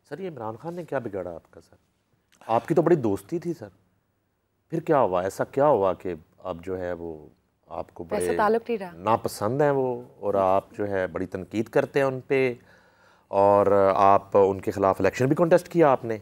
سر یہ عمران خان نے کیا بگاڑا آپ کا؟ سر آپ کی تو بڑی دوستی تھی سر، پھر کیا ہوا؟ ایسا کیا ہوا کہ اب جو ہے وہ آپ کو بڑے ناپسند ہیں وہ، اور آپ جو ہے بڑی تنقید کرتے ہیں ان پہ، اور آپ ان کے خلاف الیکشن بھی کنٹیسٹ کیا آپ نے،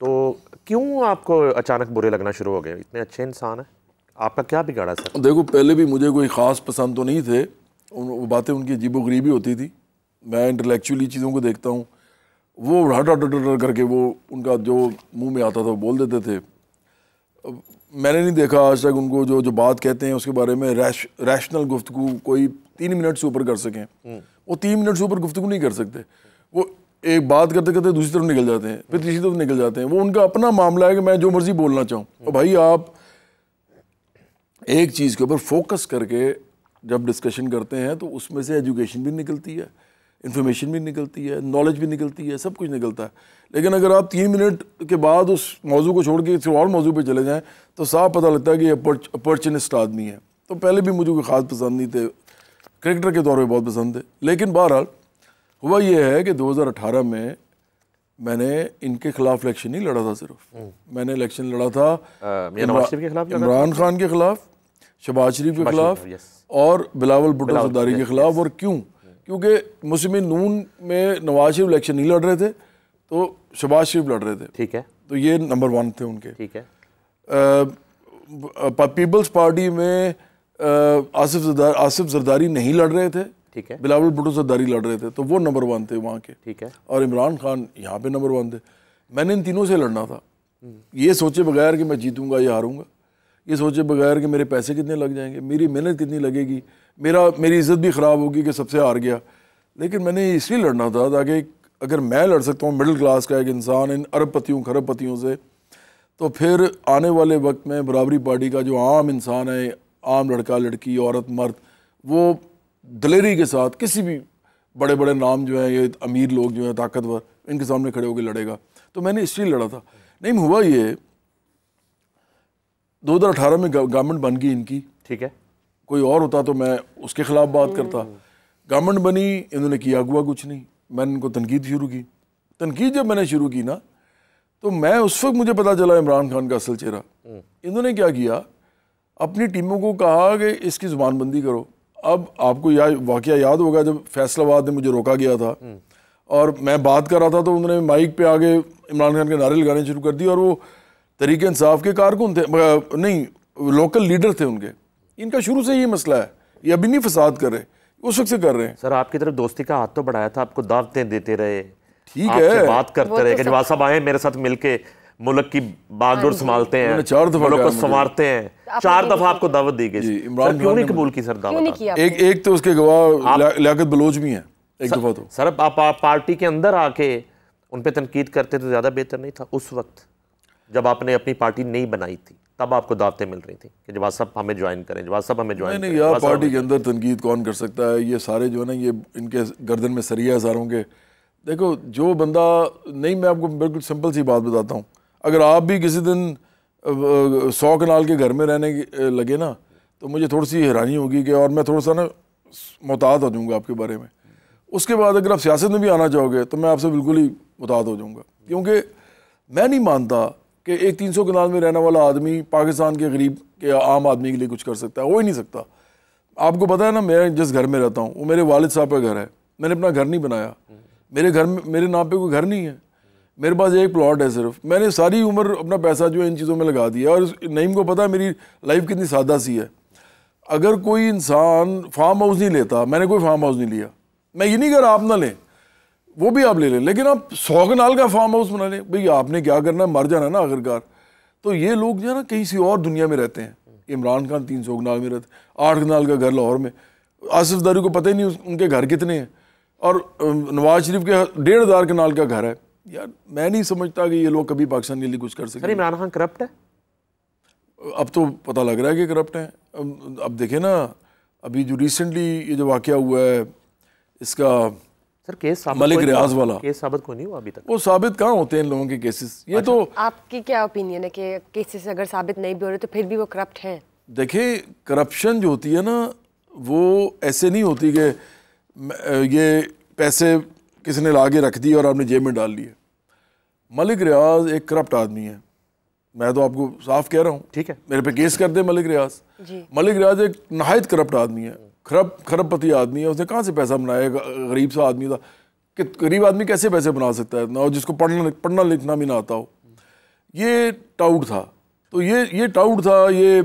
تو کیوں آپ کو اچانک برے لگنا شروع ہو گئے؟ اتنے اچھے انسان ہیں، آپ کا کیا بگاڑا سر؟ دیکھو پہلے بھی مجھے کوئی خاص پسند تو نہیں تھے، وہ باتیں ان کی عجیب و غریبی ہوتی تھی، میں انٹلیکچولی چیزوں کو دیکھتا ہوں، وہ ہٹ ہٹ ہٹ کر کے وہ ان کا جو منہ میں آتا تھا وہ بول دیتے تھے. میں نے نہیں دیکھا آج تک ان کو جو بات کہتے ہیں اس کے بارے میں ریشنل گفتگو کوئی 3 منٹ سے اوپر کر سکیں. وہ 3 منٹ سے اوپر گفتگو نہیں کر سکتے، وہ ایک بات کرتے کرتے دوسری طرف نکل جاتے ہیں، پھر تیسری طرف نکل جاتے ہیں. وہ ان کا اپنا معاملہ ہے کہ میں جو مرضی بولنا چاہوں. اور بھائی آپ ایک چیز کے اوپر فوکس کر کے جب ڈسکشن کرتے ہیں تو اس میں سے ایجوکیشن بھی نکلتی ہے، انفارمیشن بھی نکلتی ہے، نالج بھی نکلتی ہے، سب کچھ نکلتا ہے. لیکن اگر آپ 3 منٹ کے بعد اس موضوع کو چھوڑ کے کسی اور موضوع پہ چلے جائیں تو صاف پتہ لگتا ہے کہ یہ اپرچونسٹ آدمی ہے. تو پہلے بھی مجھے کوئی خاص پسند نہیں تھے، کرکٹر کے طور پہ بہت پسند تھے. لیکن بہرحال ہوا یہ ہے کہ 2018 میں نے ان کے خلاف الیکشن نہیں لڑا تھا، صرف میں نے الیکشن لڑا تھا عمران خان کے خلاف، شہباز شریف کے خلاف اور بلاول بھٹو زرداری کے خلاف. اور کیونکہ مسلم نون میں نواز شریف الیکشن نہیں لڑ رہے تھے تو شہباز شریف لڑ رہے تھے. ٹھیک ہے، تو یہ نمبر 1 تھے ان کے. ٹھیک ہے. پیپلز پارٹی میں آصف زرداری نہیں لڑ رہے تھے، ٹھیک ہے، بلاول بھٹو زرداری لڑ رہے تھے، تو وہ نمبر 1 تھے وہاں کے. ٹھیک ہے. اور عمران خان یہاں پہ نمبر 1 تھے. میں نے ان تینوں سے لڑنا تھا، یہ سوچے بغیر کہ میں جیتوں گا یا ہاروں گا، یہ سوچے بغیر کہ میرے پیسے کتنے لگ جائیں گے، میری محنت کتنی لگے گی، میری عزت بھی خراب ہوگی کہ سب سے ہار گیا. لیکن میں نے اس لیے لڑنا تھا تاکہ اگر میں لڑ سکتا ہوں مڈل کلاس کا ایک انسان ان ارب پتیوں خرب پتیوں سے، تو پھر آنے والے وقت میں برابری پارٹی کا جو عام انسان ہے، عام لڑکا لڑکی عورت مرد، وہ دلیری کے ساتھ کسی بھی بڑے بڑے نام جو ہیں، یہ امیر لوگ جو ہیں طاقتور، ان کے سامنے کھڑے ہو کے لڑے گا. تو میں نے اس لیے لڑا تھا. نہیں ہوا یہ 2018 میں گورنمنٹ بن گئی ان کی. ٹھیک ہے. کوئی اور ہوتا تو میں اس کے خلاف بات کرتا. گورنمنٹ بنی، انہوں نے کیا ہوا کچھ نہیں. میں نے ان کو تنقید شروع کی. تنقید جب میں نے شروع کی نا تو میں اس وقت مجھے پتا چلا عمران خان کا اصل چہرہ. انہوں نے کیا کیا، اپنی ٹیموں کو کہا کہ اس کی زبان بندی کرو. اب آپ کو واقعہ یاد ہوگا جب فیصل آباد میں مجھے روکا گیا تھا اور میں بات کر رہا تھا تو انہوں نے مائک پہ آگے عمران خان کے نعرے لگانے شروع کر دیے. اور وہ تحریک انصاف کے کارکن تھے، نہیں لوکل لیڈر تھے ان کے. ان کا شروع سے یہ مسئلہ ہے، یہ ابھی نہیں فساد کر رہے، اس وقت سے کر رہے ہیں. سر آپ کی طرف دوستی کا ہاتھ تو بڑھایا تھا، آپ کو دعوتیں دیتے رہے، ٹھیک آپ ہے، سے بات کرتے رہے کہ جواد صاحب آئیں میرے ساتھ مل کے ملک کی باغ ڈور سنبھالتے ہیں، ملک کو سنوارتے ہیں. 4 دفعہ آپ کو دعوت دی گئی. سر کیوں نہیں قبول کی سر دعوت؟ ایک تو اس کے گواہ لیاقت بلوچ بھی ہیں ایک دفعہ. تو سر آپ پارٹی کے اندر آ کے ان پہ تنقید کرتے تو زیادہ بہتر نہیں تھا؟ اس وقت جب آپ نے اپنی پارٹی نہیں بنائی تھی تب آپ کو دعوتیں مل رہی تھیں کہ جواد صاحب ہمیں جوائن کریں، جواد صاحب ہمیں جوائن کریں. نہیں یار، پارٹی کے اندر تنقید کون کر سکتا ہے؟ یہ سارے جو ہے نا، یہ ان کے گردن میں سریا ہزاروں کے. دیکھو جو بندہ نہیں، میں آپ کو بالکل سمپل سی بات بتاتا ہوں. اگر آپ بھی کسی دن 100 کنال کے گھر میں رہنے لگے نا تو مجھے تھوڑی سی حیرانی ہوگی کہ، اور میں تھوڑا سا نا محتاط ہو جاؤں گا آپ کے بارے میں. اس کے بعد اگر آپ سیاست میں بھی آنا چاہو گے تو میں آپ سے بالکل ہی محتاط ہو جاؤں گا، کیونکہ میں نہیں مانتا کہ ایک 300 کنال میں رہنے والا آدمی پاکستان کے غریب کے عام آدمی کے لیے کچھ کر سکتا ہے. ہو ہی نہیں سکتا. آپ کو پتہ ہے نا، میں جس گھر میں رہتا ہوں وہ میرے والد صاحب کا گھر ہے. میں نے اپنا گھر نہیں بنایا، میرے گھر میں میرے نام پہ کوئی گھر نہیں ہے، میرے پاس ایک پلاٹ ہے صرف. میں نے ساری عمر اپنا پیسہ جو ہے ان چیزوں میں لگا دیا. اور نعیم کو پتہ ہے میری لائف کتنی سادہ سی ہے. اگر کوئی انسان فارم ہاؤس نہیں لیتا، میں نے کوئی فارم ہاؤس نہیں لیا. میں یہ نہیں کہہ رہا آپ نہ لیں، وہ بھی آپ لے لیں، لیکن آپ 100 کنال کا فارم ہاؤس بنا لیں. بھئی آپ نے کیا کرنا ہے، مر جانا نا آخرکار. تو یہ لوگ جو ہے نا کہیں سی اور دنیا میں رہتے ہیں. عمران خان 300 کنال میں رہتے، 8 کنال کا گھر لاہور میں. آصف زرداری کو پتہ ہی نہیں ان کے گھر کتنے ہیں. اور نواز شریف کے 1,500 کنال کا گھر ہے. یار میں نہیں سمجھتا کہ یہ لوگ کبھی پاکستان کے لیے کچھ کر سکیں. عمران خان کرپٹ ہے؟ اب تو پتہ لگ رہا ہے کہ کرپٹ ہیں. اب دیکھیں نا، ابھی جو ریسنٹلی یہ جو واقعہ ہوا ہے اس کا، سر کیس ملک ریاض والا، کیس ثابت کو نہیں ہوا ابھی تک. وہ ثابت کہاں ہوتے ہیں ان لوگوں کے کیسز. یہ تو آپ کی کیا اوپینین ہے کہ کیسز اگر ثابت نہیں بھی ہو رہے تو پھر بھی وہ کرپٹ ہیں؟ دیکھیں کرپشن جو ہوتی ہے نا وہ ایسے نہیں ہوتی کہ یہ پیسے کسی نے لا کے رکھ دی اور آپ نے جیب میں ڈال لیے. ملک ریاض ایک کرپٹ آدمی ہے, میں تو آپ کو صاف کہہ رہا ہوں, ٹھیک ہے, میرے پہ کیس کر دے ملک ریاض. ملک ریاض ایک نہایت کرپٹ آدمی ہے, کھرب پتی آدمی ہے. اس نے کہاں سے پیسہ بنایا, غریب سا آدمی تھا, کہ غریب آدمی کیسے پیسے بنا سکتا ہے, اور جس کو پڑھنا لکھنا بھی نہ آتا ہو. یہ ٹاؤٹ تھا, تو یہ ٹاؤٹ تھا, یہ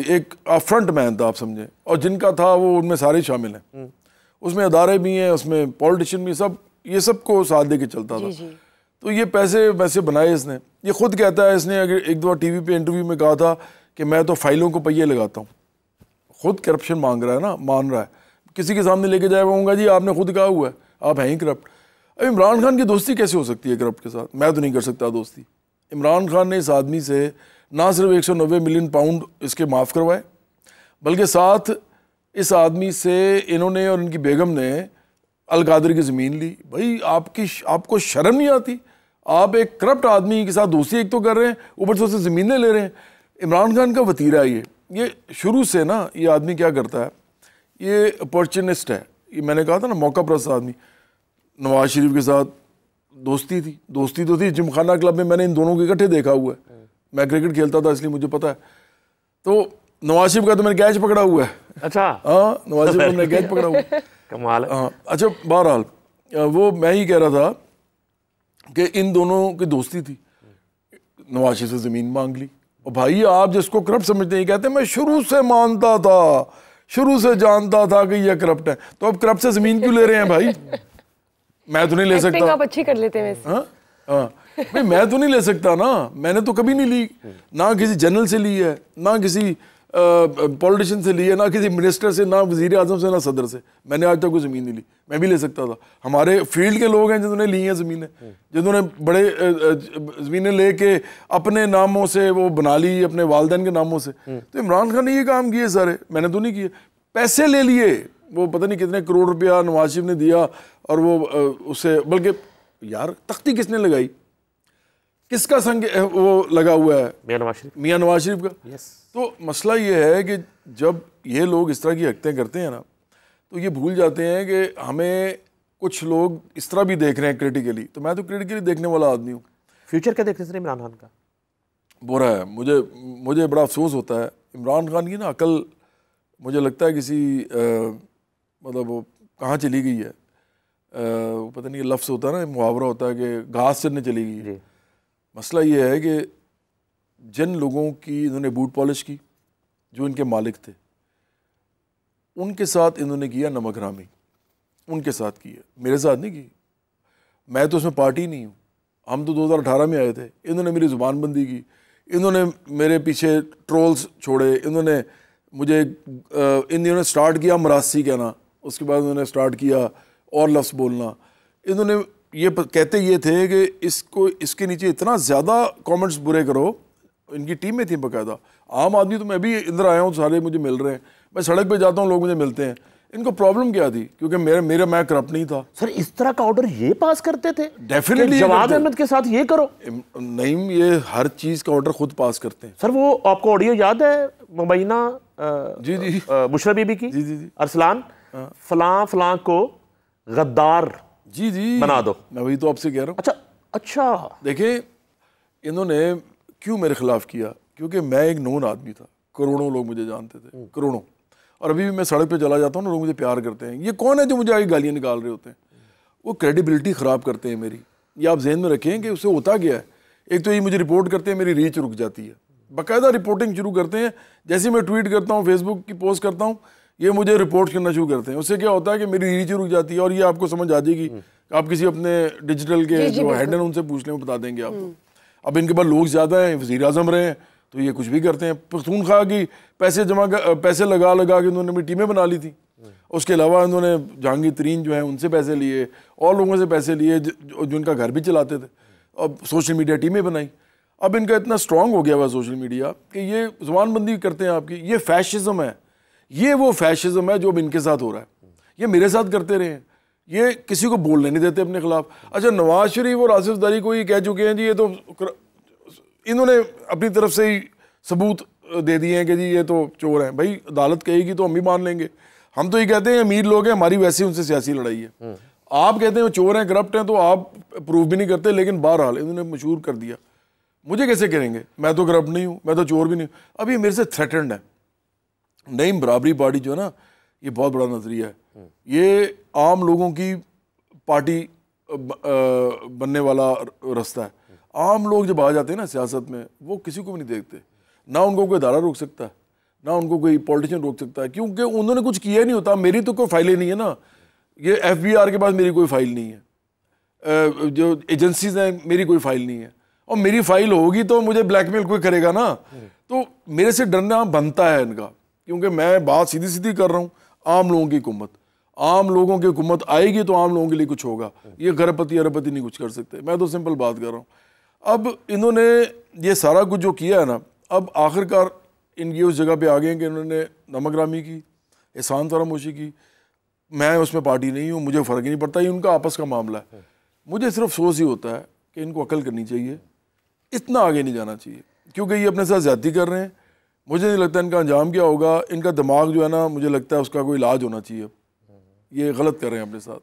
ایک فرنٹ مین تھا آپ سمجھیں, اور جن کا تھا وہ ان میں سارے شامل ہیں, اس میں ادارے بھی ہیں, اس میں پولیٹیشین بھی, سب یہ سب کو ساتھ دے کے چلتا تھا. تو یہ پیسے ویسے بنائے اس نے. یہ خود کہتا ہے, اس نے اگر ایک دو ٹی وی پہ انٹرویو میں کہا تھا کہ میں تو فائلوں کو پہیے لگاتا ہوں. خود کرپشن مانگ رہا ہے نا, مان رہا ہے, کسی کے سامنے لے کے جائے کہوں گا جی آپ نے خود کہا ہوا ہے آپ ہیں ہی کرپٹ. اب عمران خان کی دوستی کیسے ہو سکتی ہے کرپٹ کے ساتھ؟ میں تو نہیں کر سکتا دوستی. عمران خان نے اس آدمی سے نہ صرف 190 ملین پاؤنڈ اس کے معاف کروائے, بلکہ ساتھ اس آدمی سے انہوں نے اور ان کی بیگم نے القادری کی زمین لی. بھائی آپ کو شرم نہیں آتی؟ آپ ایک کرپٹ آدمی کے ساتھ دوستی ایک تو کر رہے ہیں, اوپر سے اسے زمینیں لے رہے ہیں. عمران خان کا وتیرہ ہے یہ شروع سے نا, یہ آدمی کیا کرتا ہے, یہ اپورچونسٹ ہے. یہ میں نے کہا تھا نا موقع پرست آدمی. نواز شریف کے ساتھ دوستی تھی, دوستی تو تھی, جم خانہ کلب میں میں نے ان دونوں کو اکٹھے دیکھا ہوا ہے. میں کرکٹ کھیلتا تھا اس لیے مجھے پتہ ہے. تو نواز شریف کا تو میں نے کیچ پکڑا ہوا ہے. اچھا, ہاں نواز شریف کا میں نے کیچ پکڑا ہوا ہے. کمال ہے. ہاں اچھا, بہرحال وہ میں ہی کہہ رہا تھا کہ ان دونوں کی دوستی تھی. نواز شریف سے زمین مانگ لی. اور بھائی آپ جس کو کرپٹ سمجھتے ہیں, کہتے ہیں میں شروع سے مانتا تھا, شروع سے جانتا تھا کہ یہ کرپٹ ہے. تو اب کرپٹ سے زمین کیوں لے رہے ہیں بھائی؟ میں تو نہیں لے سکتا. آپ اچھی کر لیتے ہیں. ہاں بھائی میں تو نہیں لے سکتا نا, میں نے تو کبھی نہیں لی, نہ کسی جنرل سے لی ہے, نہ کسی پولیٹیشین سے لی ہے, نہ کسی منسٹر سے, نہ وزیر اعظم سے, نہ صدر سے. میں نے آج تک کوئی زمین نہیں لی. میں بھی لے سکتا تھا. ہمارے فیلڈ کے لوگ ہیں جنہوں نے لی ہیں زمینیں, جنہوں نے بڑے زمینیں لے کے اپنے ناموں سے وہ بنا لی, اپنے والدین کے ناموں سے. تو عمران خان نے یہ کام کیے سارے, میں نے تو نہیں کیے. پیسے لے لیے, وہ پتہ نہیں کتنے کروڑ روپیہ نواز شریف نے دیا, اور وہ اس سے, بلکہ یار تختی کس نے لگائی, کس کا سنگ وہ لگا ہوا ہے؟ میاں نواز شریف کا. تو مسئلہ یہ ہے کہ جب یہ لوگ اس طرح کی حرکتیں کرتے ہیں نا, تو یہ بھول جاتے ہیں کہ ہمیں کچھ لوگ اس طرح بھی دیکھ رہے ہیں کریٹیکلی. تو میں تو کریٹیکلی دیکھنے والا آدمی ہوں. فیوچر کیا دیکھتے ہیں عمران خان کا؟ برا ہے. مجھے بڑا افسوس ہوتا ہے. عمران خان کی نا عقل مجھے لگتا ہے کسی مطلب وہ کہاں چلی گئی ہے, پتہ نہیں لفظ ہوتا ہے نا, محاورہ ہوتا ہے کہ گھاس چرنے چلی گئی ہے. مسئلہ یہ ہے کہ جن لوگوں کی انہوں نے بوٹ پالش کی, جو ان کے مالک تھے, ان کے ساتھ انہوں نے کیا نمک ہرامی, ان کے ساتھ کی ہے, میرے ساتھ نہیں کی. میں تو اس میں پارٹی نہیں ہوں. ہم تو 2018 میں آئے تھے. انہوں نے میری زبان بندی کی, انہوں نے میرے پیچھے ٹرولز چھوڑے, انہوں نے مجھے انہوں نے سٹارٹ کیا مراسی کہنا, اس کے بعد انہوں نے سٹارٹ کیا اور لفظ بولنا. انہوں نے یہ کہتے یہ تھے کہ اس کے نیچے اتنا زیادہ کامنٹس برے کرو. ان کی ٹیم میں تھی باقاعدہ. عام آدمی تو, میں بھی ادھر آیا ہوں, سارے مجھے مل رہے ہیں, میں سڑک پہ جاتا ہوں, لوگ مجھے ملتے ہیں. ان کو پرابلم کیا تھی؟ کیونکہ میں کرپٹ نہیں تھا. سر اس طرح کا آرڈر یہ پاس کرتے تھے ڈیفینیٹلی, جواد احمد کے ساتھ یہ کرو. نہیں, یہ ہر چیز کا آرڈر خود پاس کرتے ہیں. سر وہ آپ کو آڈیو یاد ہے مبینہ جی بشرا بی بی کی, جی ارسلان فلاں فلاں کو غدار جی بنا دو. میں وہی تو آپ سے کہہ رہا ہوں. اچھا دیکھیں انہوں نے کیوں میرے خلاف کیا, کیونکہ میں ایک نون آدمی تھا. کروڑوں لوگ مجھے جانتے تھے, کروڑوں. اور ابھی بھی میں سڑک پہ چلا جاتا ہوں نا, لوگ مجھے پیار کرتے ہیں. یہ کون ہے جو مجھے آگے گالیاں نکال رہے ہوتے ہیں؟ وہ کریڈیبلٹی خراب کرتے ہیں میری. یہ آپ ذہن میں رکھیں کہ اس سے ہوتا گیا ہے. ایک تو یہ مجھے رپورٹ کرتے ہیں, میری ریچ رک جاتی ہے. باقاعدہ رپورٹنگ شروع کرتے ہیں. جیسے میں ٹویٹ کرتا ہوں, فیس بک کی پوسٹ کرتا ہوں, یہ مجھے رپورٹ کرنا شروع کرتے ہیں. اس سے کیا ہوتا ہے کہ میری ریچ رک جاتی ہے. اور یہ آپ کو سمجھ آ جائے گی, آپ کسی اپنے ڈیجیٹل کے جو ہیڈ ہیں ان سے پوچھ لیں, وہ بتا دیں گے آپ کو. اب ان کے پاس لوگ زیادہ ہیں, وزیر اعظم رہے ہیں, تو یہ کچھ بھی کرتے ہیں. پختونخوا کی پیسے لگا کے انہوں نے اپنی ٹیمیں بنا لی تھی. اس کے علاوہ انہوں نے جہانگیر ترین جو ہیں ان سے پیسے لیے, اور لوگوں سے پیسے لیے جو ان کا گھر بھی چلاتے تھے. اب سوشل میڈیا ٹیمیں بنائی. اب ان کا اتنا اسٹرانگ ہو گیا ہوا سوشل میڈیا کہ یہ زبان بندی کرتے ہیں آپ کی. یہ فیشزم ہے, یہ وہ فیشزم ہے جو اب ان کے ساتھ ہو رہا ہے. یہ میرے ساتھ کرتے رہے ہیں, یہ کسی کو بولنے نہیں دیتے اپنے خلاف. اچھا نواز شریف اور آصف زرداری کو یہ کہہ چکے ہیں جی یہ تو انہوں نے اپنی طرف سے ہی ثبوت دے دیے ہیں کہ جی یہ تو چور ہیں. بھائی عدالت کہے گی تو ہم بھی مان لیں گے. ہم تو یہ کہتے ہیں امیر لوگ ہیں, ہماری ویسے ان سے سیاسی لڑائی ہے. آپ کہتے ہیں چور ہیں کرپٹ ہیں تو آپ پروف بھی نہیں کرتے, لیکن بہرحال انہوں نے مشہور کر دیا. مجھے کیسے کریں گے, میں تو کرپٹ نہیں ہوں, میں تو چور بھی نہیں ہوں. اب یہ میرے سے تھریٹنڈ ہے. نعیم برابری پارٹی جو ہے نا, یہ بہت بڑا نظریہ ہے. یہ عام لوگوں کی پارٹی بننے والا رستہ ہے. عام لوگ جب آ جاتے ہیں نا سیاست میں, وہ کسی کو بھی نہیں دیکھتے, نہ ان کو کوئی ادارہ روک سکتا ہے, نہ ان کو کوئی پولیٹیشین روک سکتا ہے, کیونکہ انہوں نے کچھ کیا ہی نہیں ہوتا. میری تو کوئی فائل ہی نہیں ہے نا, یہ FBR کے پاس میری کوئی فائل نہیں ہے, جو ایجنسیز ہیں میری کوئی فائل نہیں ہے, اور میری فائل ہوگی تو مجھے بلیک میل کوئی کرے گا نا. تو میرے سے ڈرنا بنتا ہے ان کا, کیونکہ میں بات سیدھی سیدھی کر رہا ہوں. عام لوگوں کی حکومت, عام لوگوں کی حکومت آئے گی تو عام لوگوں کے لیے کچھ ہوگا. یہ گھرپتی اربپتی نہیں کچھ کر سکتے. میں تو سمپل بات کر رہا ہوں. اب انہوں نے یہ سارا کچھ جو کیا ہے نا, اب آخر کار ان یہ اس جگہ پہ آ گئے ہیں کہ انہوں نے نمک رامی کی, احسان فراموشی کی. میں اس میں پارٹی نہیں ہوں, مجھے فرق ہی نہیں پڑتا, یہ ان کا آپس کا معاملہ ہے. مجھے صرف افسوس ہی ہوتا ہے کہ ان کو عقل کرنی چاہیے, اتنا آگے نہیں جانا چاہیے, کیونکہ یہ اپنے ساتھ زیادتی کر رہے ہیں. مجھے نہیں لگتا ان کا انجام کیا ہوگا. ان کا دماغ جو ہے نا, مجھے لگتا ہے اس کا کوئی علاج ہونا چاہیے. اب یہ غلط کر رہے ہیں اپنے ساتھ.